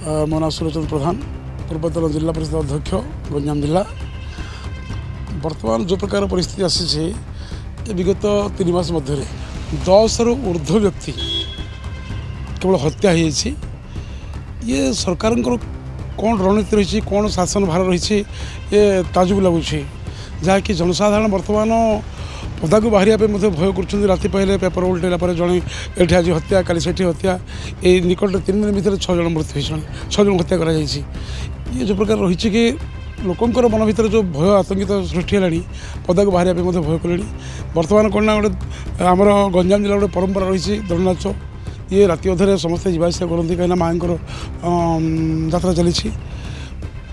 मो ना सुरचंद प्रधान पूर्वतन जिला परिषद अध्यक्ष गंजाम जिला। वर्तमान जो प्रकार परिस्थिति आसी विगत 3 मास मध्य 10 रु ऊर्ध्व व्यक्ति केवल हत्या हो। ये सरकार कौन रणनीति रही कौन शासन भार रही ये ताजुब लगुच जहाँकि जनसाधारण वर्तमान पदा को बाहर भय कर राति पहले पेपर उल्टेला जड़े ये आज हत्या काली से हत्या ये निकट 3 दिन भर 6 जन मृत्यु होती 6 जन हत्या कर ये जो प्रकार रही कि लोकंर मन भर जो भय आतंकित सृष्टि है पदा को बाहर भय कले। बर्तमान कौन ना गोटे आमर गंजाम जिला गोटे परंपरा रही दंड नाच ये राति अधे समस्ते जावासिया करती कहीं माँ यात्रा चली।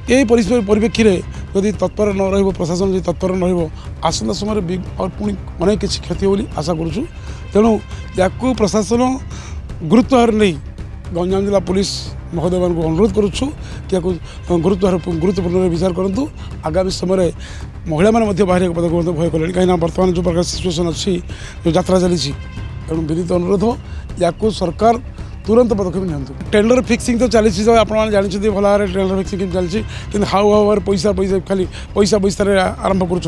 यही परिप्रेक्षी जदि तत्पर न रही प्रशासन जब तत्पर न रही आसंता समय और पुणी अनेक किसी क्षति हो आशा करुँ। तेणु या प्रशासन गुरुत्व नहीं गंजाम जिला पुलिस महोदय मान अनुरोध करुच्छू कि गुरुत्वपूर्ण विचार करूँ। आगामी समय महिला मैंने बाहर पदक भय कले कहीं बर्तमान जो प्रकार सिचुएसन अच्छी जो यात्रा चली तेणु विनीत अनुरोध या सरकार तुरंत पदक्षेप नियंतु। टेंडर फिक्सिंग तो चली आप जानते भल भाव टेंडर फिक्सिंग चलती कि हाउ हाउ पैसा पैसा खाली पैसा पैसा आरंभ करुँच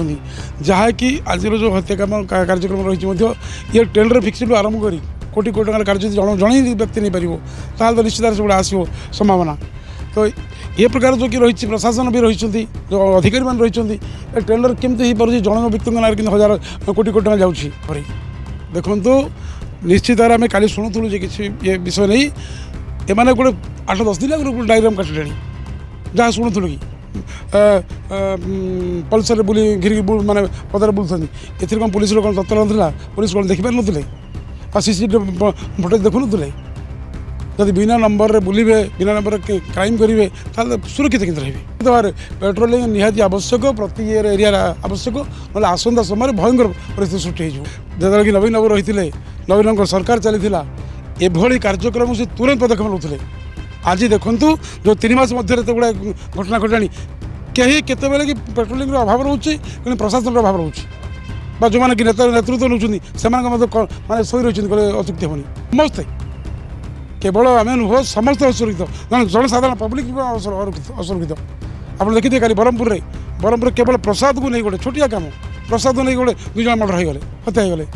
आज जो हत्याकाम कार्यक्रम रही ये टेंडर फिक्सिंग आरंभ कर कोटी कोटी टकर कार्य जड़े व्यक्ति नहीं पार तो निश्चित से आसो संभावना। तो ये प्रकार जो कि रही प्रशासन भी रही जो अधिकारी मान रही टेंडर केमती हो पार जन व्यक्ति ना कि 1000 कोटी कोटी टका जाऊँगी देखु निश्चित आम काली शुणुलु कि ये विषय नहीं एम गोटे 8-10 दिन आगे डायग्राम काटिले जहाँ शुणुलु कि पल्सर बुली घिरी माने पदार बुलूँ ए कौन पुलिस कौन तत्पर ना पुलिस कौन देखिपार ना सीसीटीवी फुटेज देखु नुले जब बिना नंबर रे बुलिबे बिना नंबर क्राइम करेंगे सुरक्षित कि रही पेट्रोलिंग निहाती आवश्यक प्रति एरिया आवश्यक ना आसंता समय भयंकर परिस्थिति सृष्टि हो कि नवीन बाबू रही नवीन सरकार चली एभली कार्यक्रम से तुरंत पदक्षेप नौते। आज देखु जो 3 मास मध्य गुड़ा घटना घटाणी कहीं केतबेले कि पेट्रोलिंग अभाव रोचे कि प्रशासन अभाव रोचे जो मैंने कि नेतृत्व नौकरी माने शोई रही अचुक्ति हेनी समस्ते केवल आम नुह समस्त असुरक्षित जनसाधारण पब्लिक असुरक्षित। आप देखिए कल ब्रह्मपुर केवल प्रसाद को नहीं गोटे छोटिया कम प्रसाद नहीं गोटे 2 जन मर्डर हो गले हत्या हो गले।